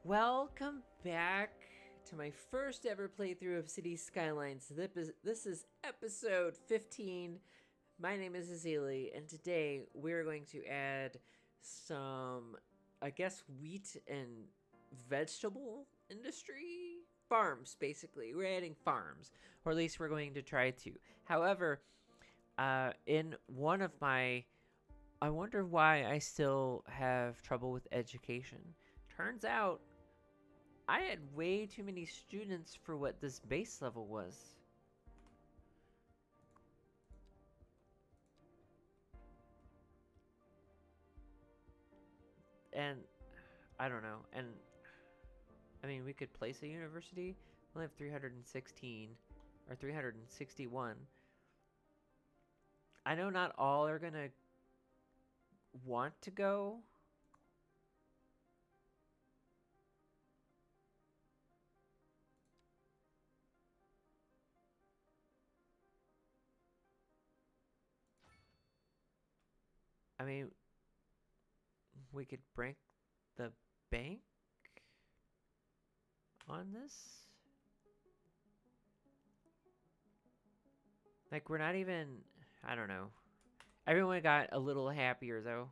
Welcome back to my first ever playthrough of City Skylines. This is episode 15. My name is Ezilii, and today we're going to add some, I guess, wheat and vegetable industry farms, basically. We're adding farms, or at least we're going to try to. However, in one of my I wonder why I still have trouble with education. Turns out I had way too many students for what this base level was. And I don't know. And I mean, we could place a university. We only have 316 or 361. I know not all are going to want to go. I mean, we could break the bank on this. Like, we're not even, I don't know. Everyone got a little happier, though.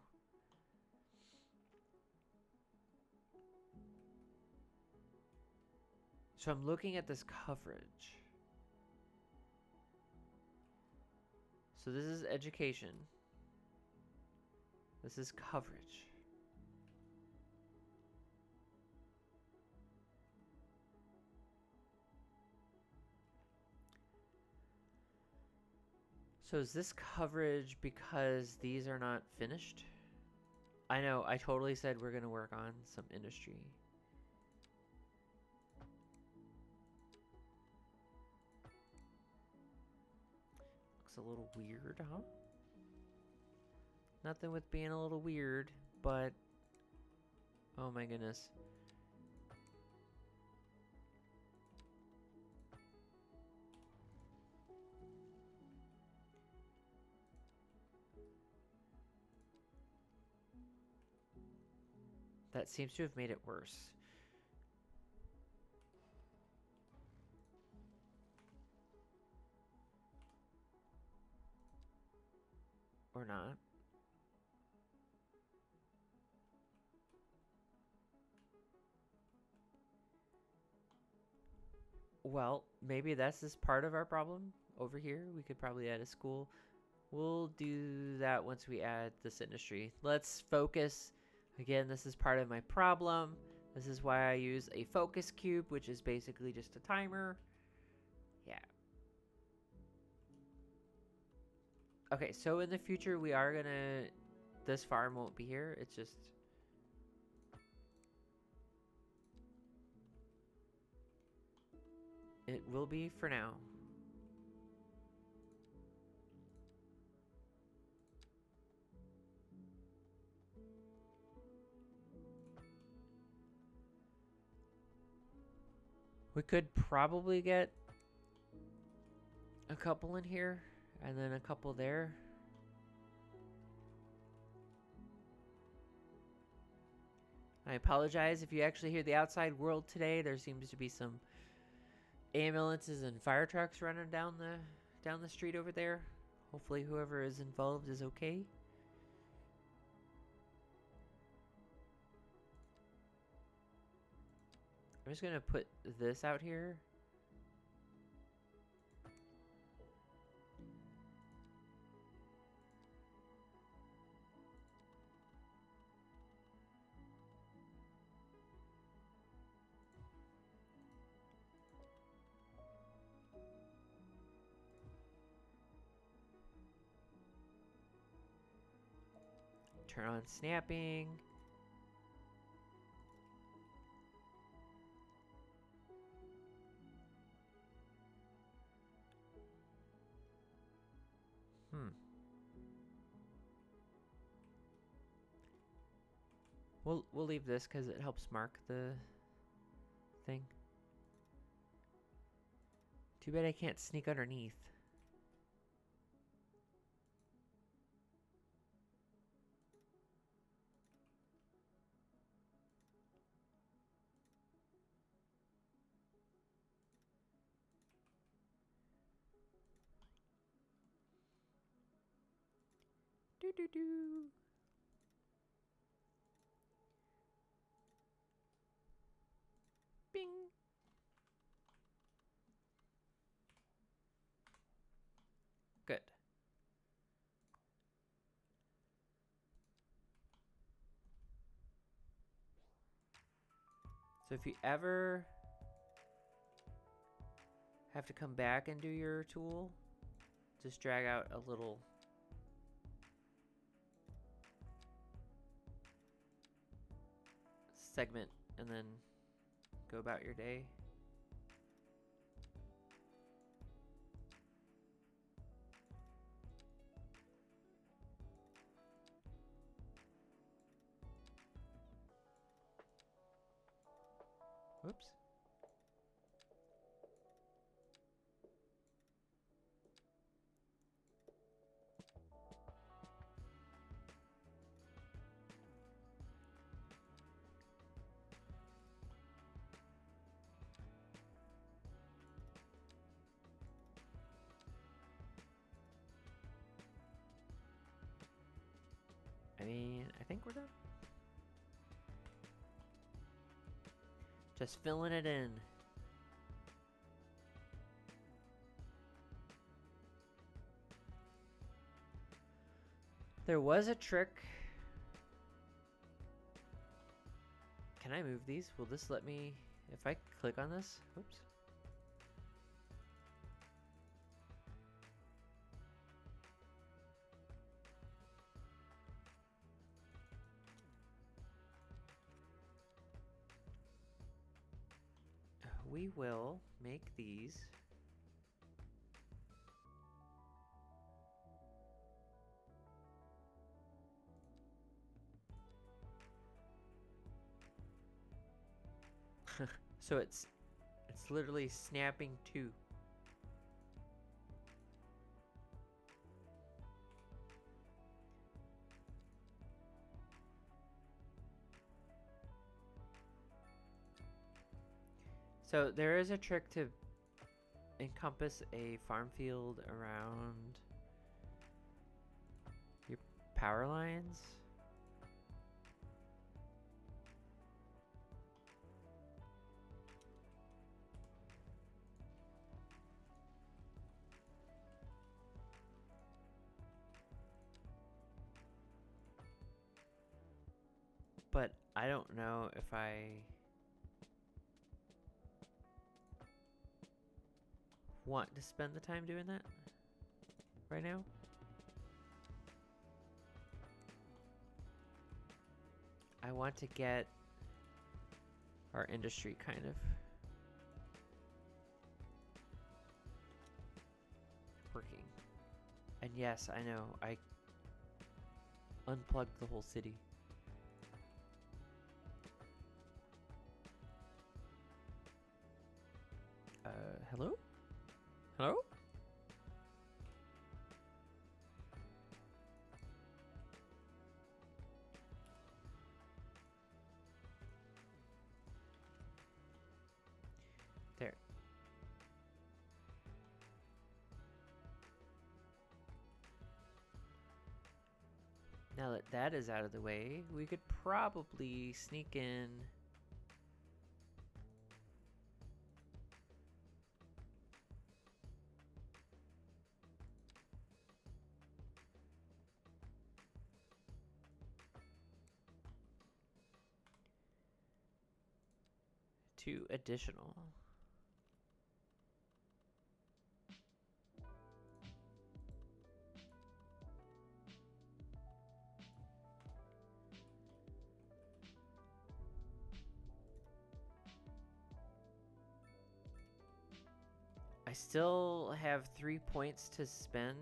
So I'm looking at this coverage. So this is education. This is coverage. So is this coverage because these are not finished? I know, I totally said we're going to work on some industry. Looks a little weird, huh? Nothing with being a little weird, but... Oh my goodness. That seems to have made it worse. Or not. Well, maybe that's just part of our problem over here. We could probably add a school. We'll do that once we add this industry. Let's focus. Again, this is part of my problem. This is why I use a focus cube, which is basically just a timer. Yeah. Okay, so in the future, we are gonna... This farm won't be here. It's just... It will be for now. We could probably get a couple in here and then a couple there. I apologize if you actually hear the outside world today. There seems to be some ambulances and fire trucks running down the street over there. Hopefully whoever is involved is okay. I'm just gonna put this out here. Turn on snapping. We'll leave this because it helps mark the thing. Too bad I can't sneak underneath. do do. Bing. Good. So if you ever have to come back and do your tool, just drag out a little segment and then go about your day. Whoops. I mean, I think we're done. Just filling it in. There was a trick. Can I move these? Will this let me, if I click on this? Oops. We will make these. So it's literally snapping two. So there is a trick to encompass a farm field around your power lines. But I don't know if I want to spend the time doing that right now. I want to get our industry kind of working. And yes, I know, I unplugged the whole city. Hello? Hello? There. Now that that is out of the way, we could probably sneak in two additional. I still have 3 points to spend,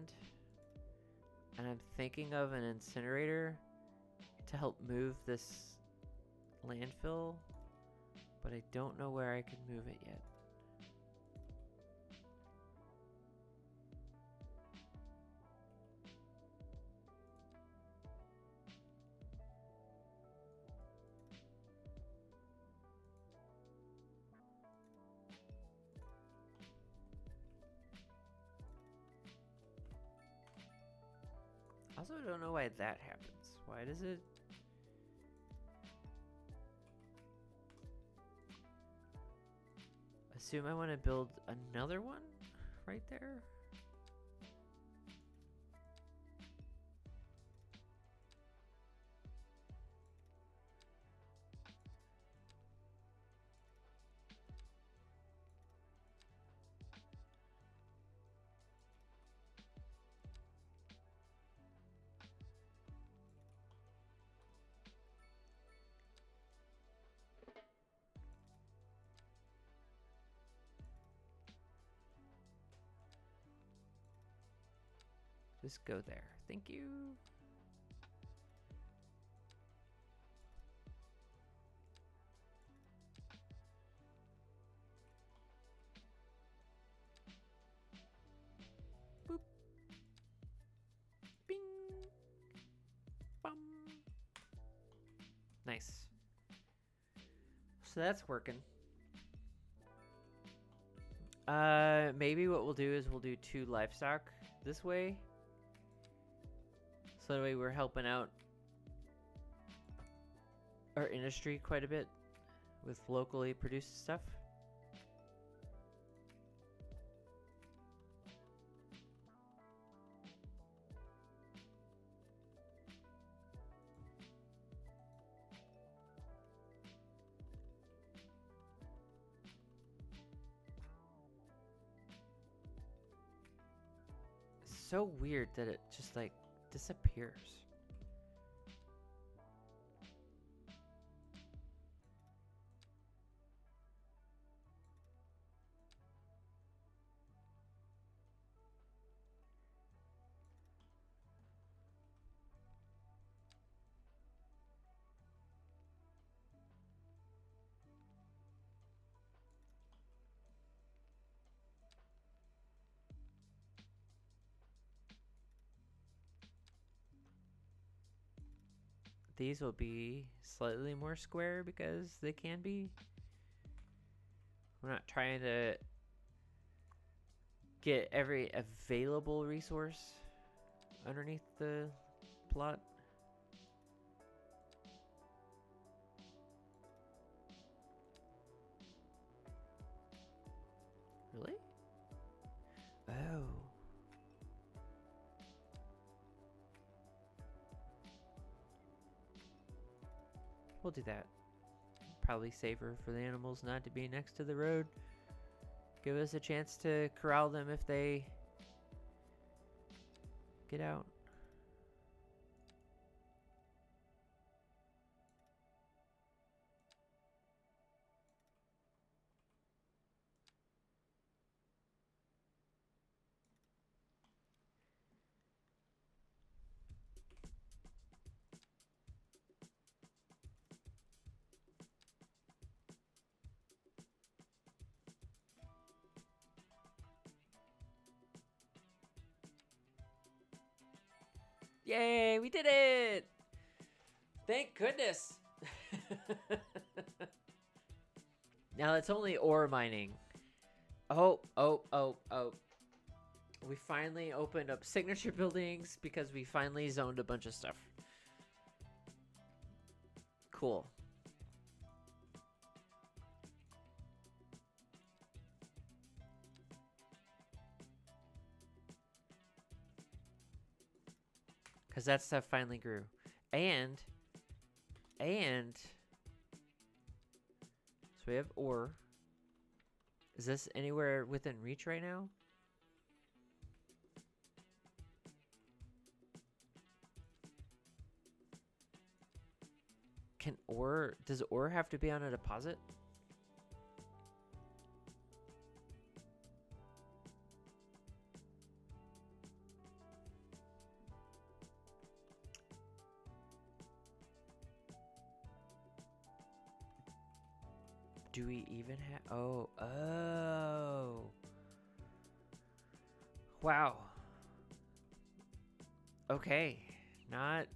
and I'm thinking of an incinerator to help move this landfill, but I don't know where I can move it yet. Also, I don't know why that happens. Why does it? Assume I want to build another one right there. Just go there. Thank you. Boop. Bing. Bum. Nice. So that's working. Maybe what we'll do is we'll do 2 livestock this way. So that way we're helping out our industry quite a bit with locally produced stuff. It's so weird that it just like disappears. These will be slightly more square because they can be. We're not trying to get every available resource underneath the plot. Really? Oh. We'll do that. Probably safer for the animals not to be next to the road. Give us a chance to corral them if they get out. Yay, we did it! Thank goodness! Now it's only ore mining. Oh. We finally opened up signature buildings because we finally zoned a bunch of stuff. Cool. Because that stuff finally grew. And so we have ore. Is this anywhere within reach right now? Does ore have to be on a deposit? Do we even have... Oh. Wow. Okay. Not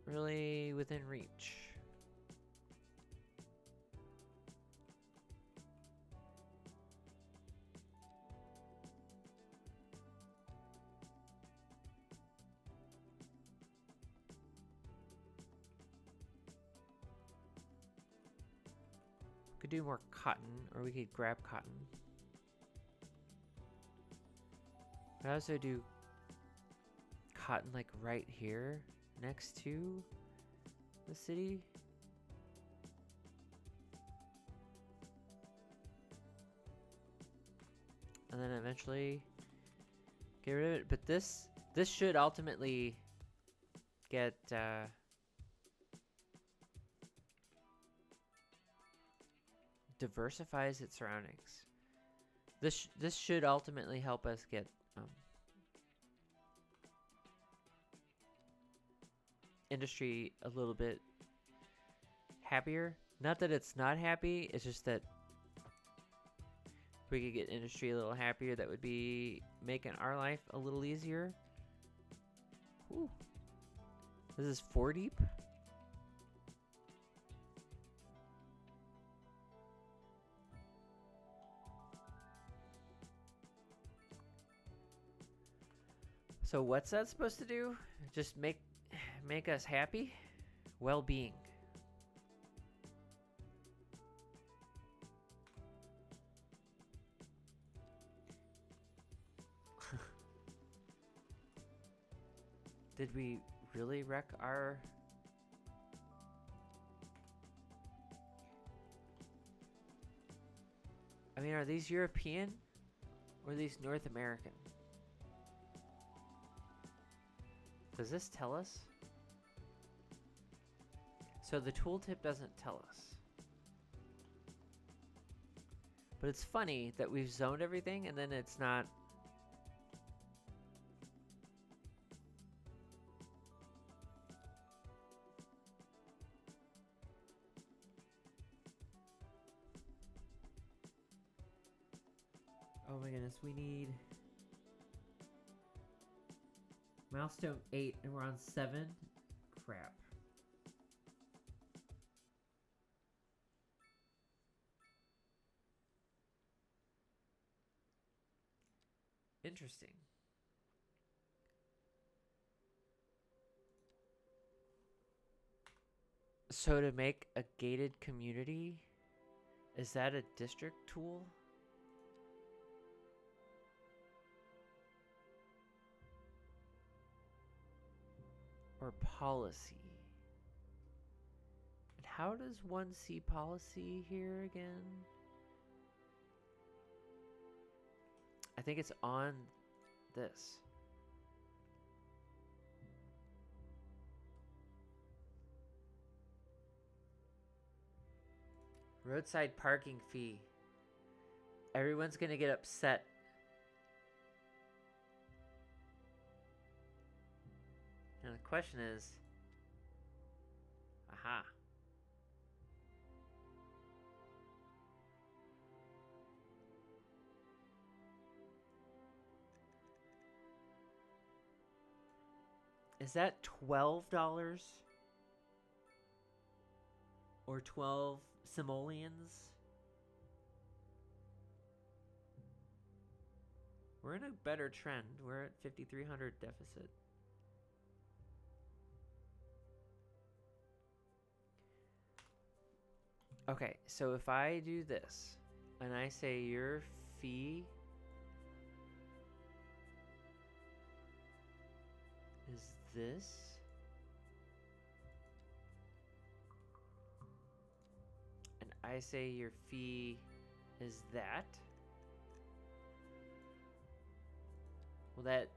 really within reach. Could do more cotton, or we could grab cotton. Could also do cotton like right here next to the city. And then eventually get rid of it. But this should ultimately get diversifies its surroundings. This should ultimately help us get industry a little bit happier. Not that it's not happy, it's just that if we could get industry a little happier, that would be making our life a little easier. Whew. This is 4 deep. So what's that supposed to do? Just make us happy? Well-being. Did we really wreck our... I mean, are these European or are these North American? Does this tell us? So the tooltip doesn't tell us. But it's funny that we've zoned everything and then it's not... Oh my goodness, we need milestone 8 and we're on 7. Crap. Interesting. So to make a gated community, is that a district tool? Or policy? And how does one see policy here again? I think it's on this. Roadside parking fee. Everyone's gonna get upset. And the question is, aha. Is that $12 or 12 simoleons? We're in a better trend. We're at 5,300 deficit. Okay, so if I do this and I say your fee is this, and I say your fee is that, will that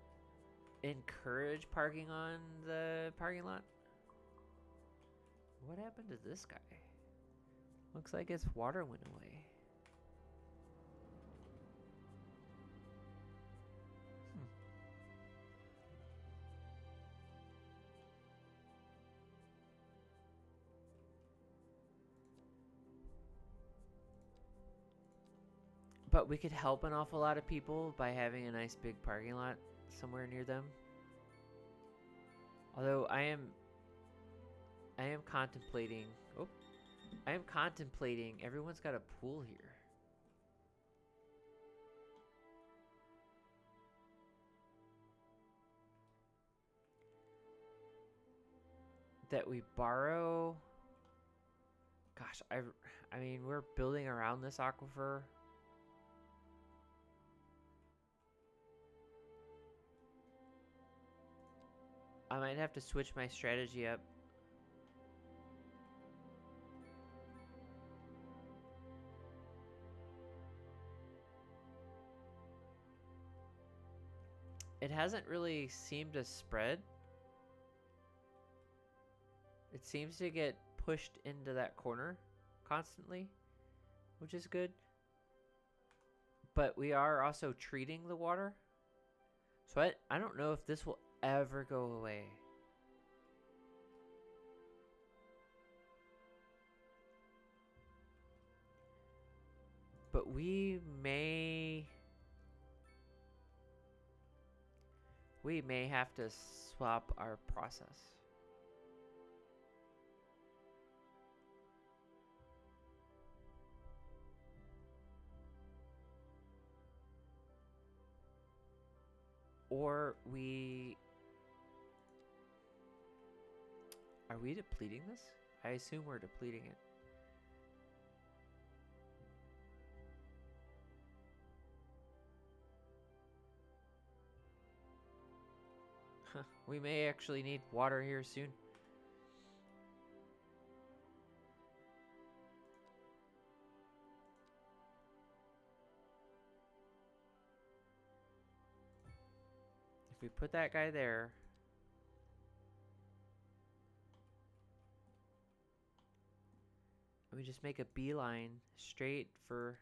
encourage parking on the parking lot? What happened to this guy? Looks like its water went away. But we could help an awful lot of people by having a nice big parking lot somewhere near them. Although I am contemplating... Oh. I am contemplating... Everyone's got a pool here. That we borrow Gosh, I mean, we're building around this aquifer. I might have to switch my strategy up. It hasn't really seemed to spread. It seems to get pushed into that corner constantly, which is good. But we are also treating the water. So I don't know if this will ever go away. But we may have to swap our process. Or are we depleting this? I assume we're depleting it. We may actually need water here soon. If we put that guy there, we just make a beeline straight for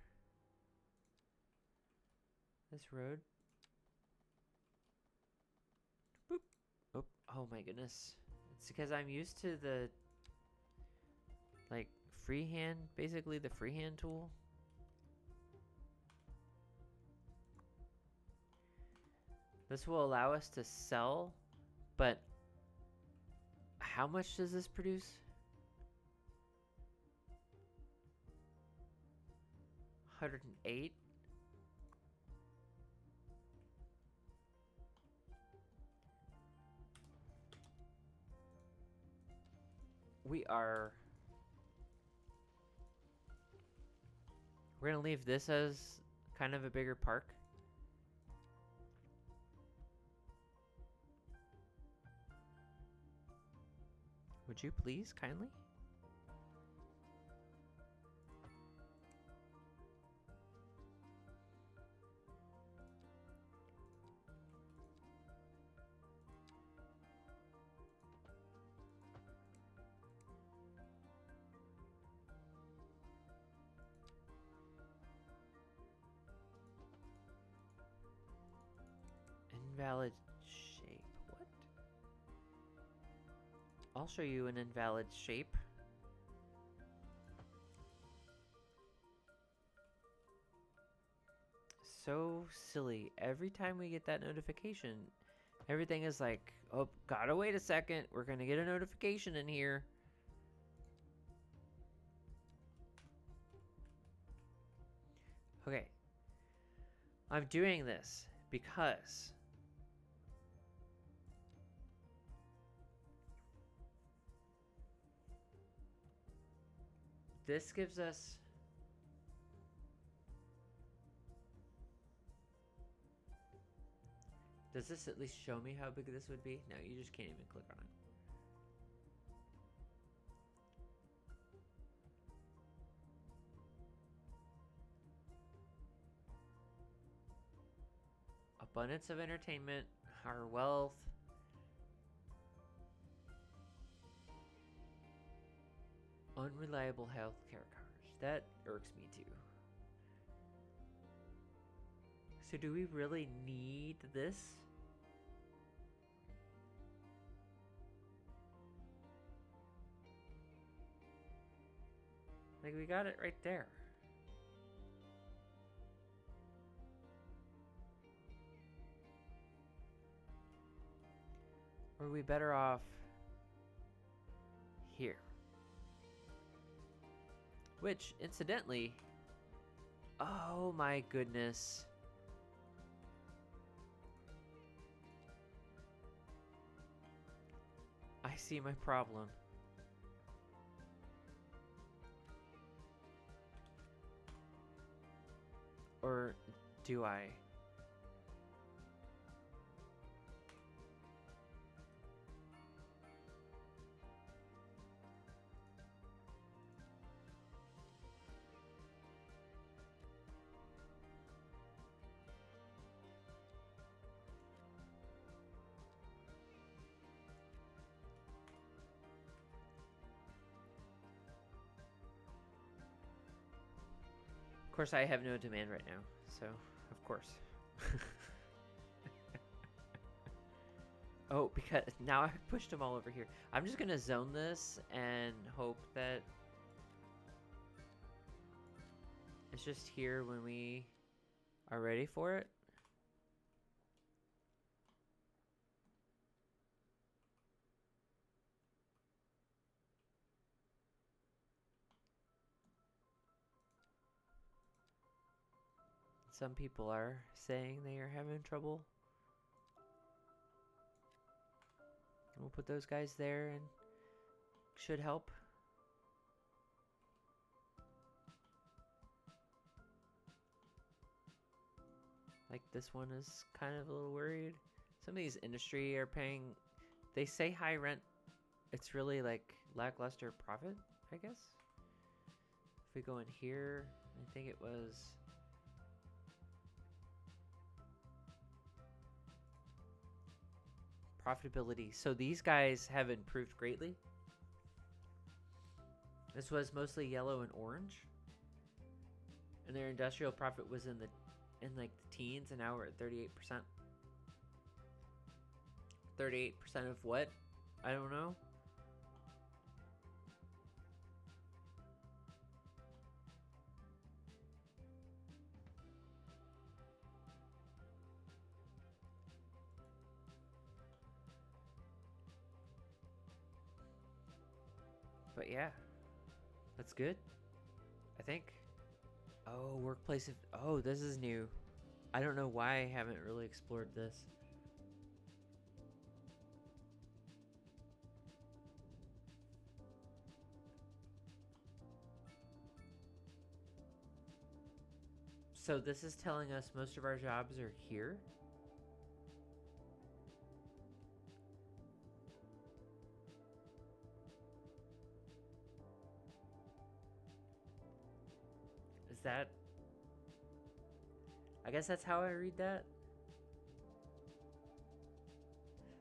this road. Boop. Oh my goodness. It's because I'm used to the like freehand, basically the freehand tool. This will allow us to sell, but how much does this produce? 108. We're gonna leave this as kind of a bigger park. Would you please kindly? Invalid shape. What? I'll show you an invalid shape. So silly. Every time we get that notification, everything is like, oh, gotta wait a second. We're gonna get a notification in here. Okay. I'm doing this because this gives us Does this at least show me how big this would be? No, you just can't even click on it. Abundance of entertainment, our wealth. Unreliable healthcare coverage. That irks me too. So do we really need this? Like, we got it right there. Or are we better off here? Which, incidentally, oh my goodness. I see my problem. do I? Of course, I have no demand right now, so of course. Oh, because now I pushed them all over here. I'm just gonna zone this and hope that it's just here when we are ready for it. Some people are saying they are having trouble. We'll put those guys there and should help. Like this one is kind of a little worried. Some of these industry are paying, they say high rent. It's really like lackluster profit, I guess. If we go in here, I think it was profitability. So these guys have improved greatly. This was mostly yellow and orange, and their industrial profit was in like the teens, and now we're at 38%. 38% of what? I don't know. But yeah, that's good, I think. Oh, workplace. Oh, this is new. I don't know why I haven't really explored this. So this is telling us most of our jobs are here. Is that... I guess that's how I read that.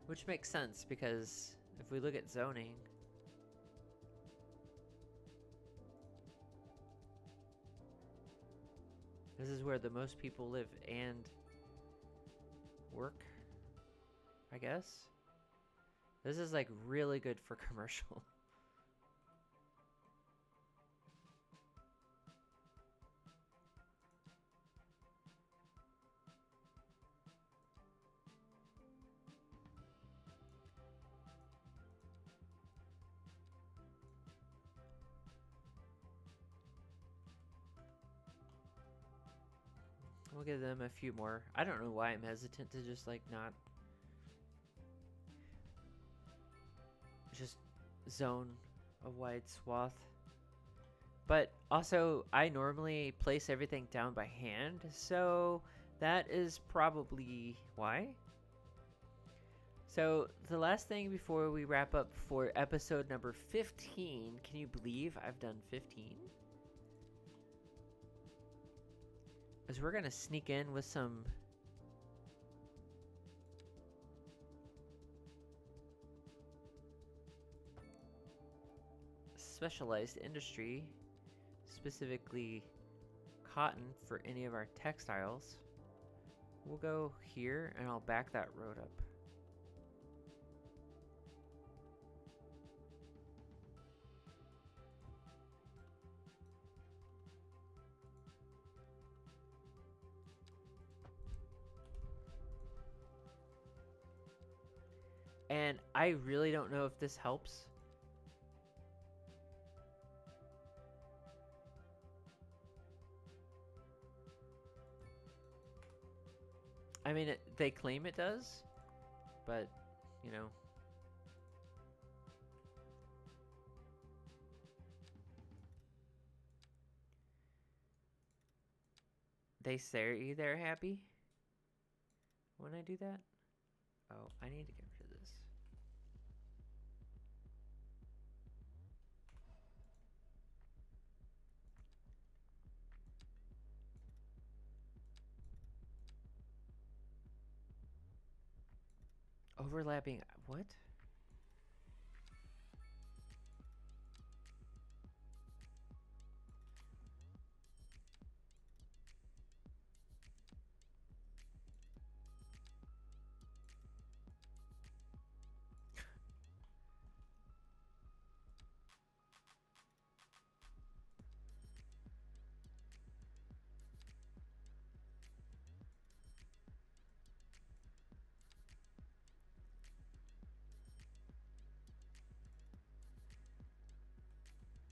Which makes sense, because if we look at zoning, this is where the most people live and work, I guess. This is like really good for commercial. We'll give them a few more. I don't know why I'm hesitant to just like not just zone a wide swath. But also, I normally place everything down by hand, so that is probably why. So the last thing before we wrap up for episode number 15, can you believe I've done 15? Is we're gonna sneak in with some specialized industry, specifically cotton for any of our textiles. We'll go here and I'll back that road up. And I really don't know if this helps. I mean, they claim it does, but, you know. they say they're happy when I do that. Oh, I need to get rid of this. Overlapping. What?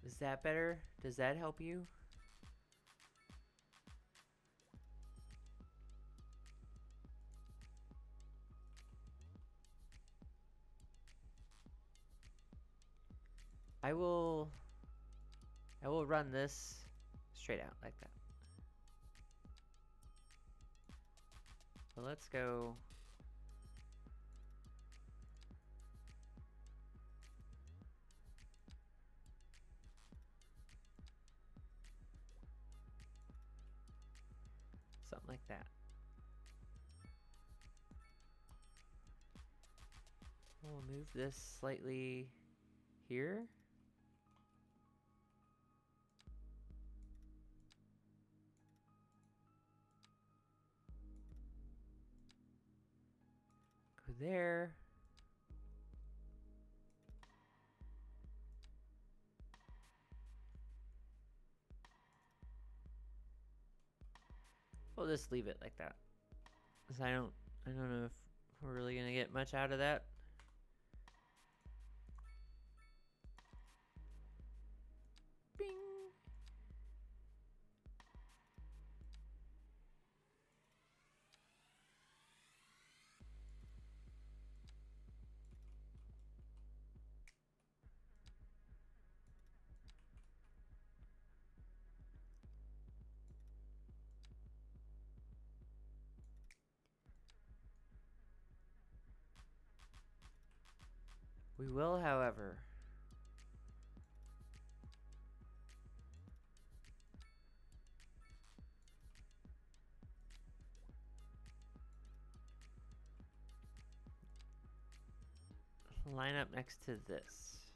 Is that better? Does that help you? I will run this straight out like that. Well, let's go. Something like that. We'll move this slightly here. Go there. We'll just leave it like that. 'Cause I don't know if we're really gonna get much out of that. Bing. We will, however, line up next to this.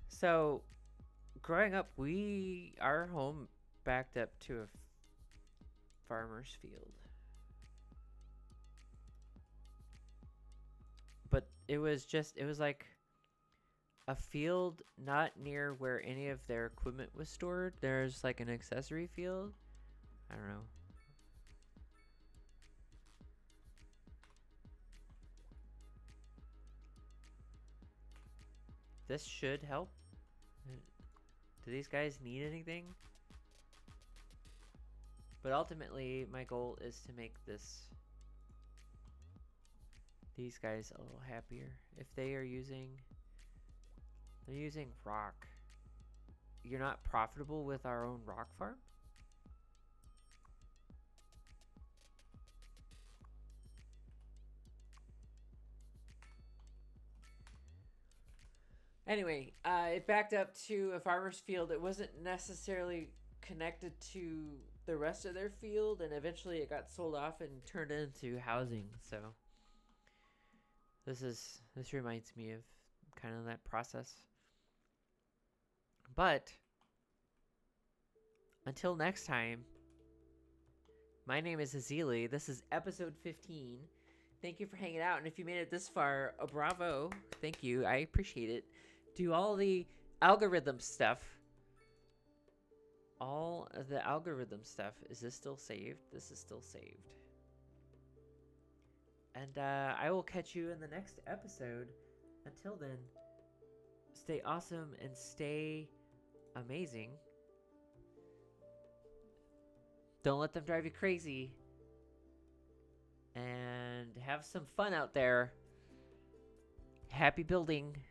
So, growing up, our home backed up to a farmer's field. But it was like a field not near where any of their equipment was stored. There's like an accessory field. I don't know. This should help. Do these guys need anything? But ultimately, my goal is to make these guys a little happier. If they're using rock. You're not profitable with our own rock farm? Anyway, it backed up to a farmer's field. It wasn't necessarily connected to the rest of their field, and eventually it got sold off and turned into housing. So this reminds me of kind of that process. But until next time, my name is Ezilii. This is episode 15. Thank you for hanging out, and if you made it this far, bravo. Thank you. I appreciate it. Do all the algorithm stuff. All of the algorithm stuff. Is this still saved? This is still saved. And I will catch you in the next episode. Until then, stay awesome and stay amazing. Don't let them drive you crazy. And have some fun out there. Happy building.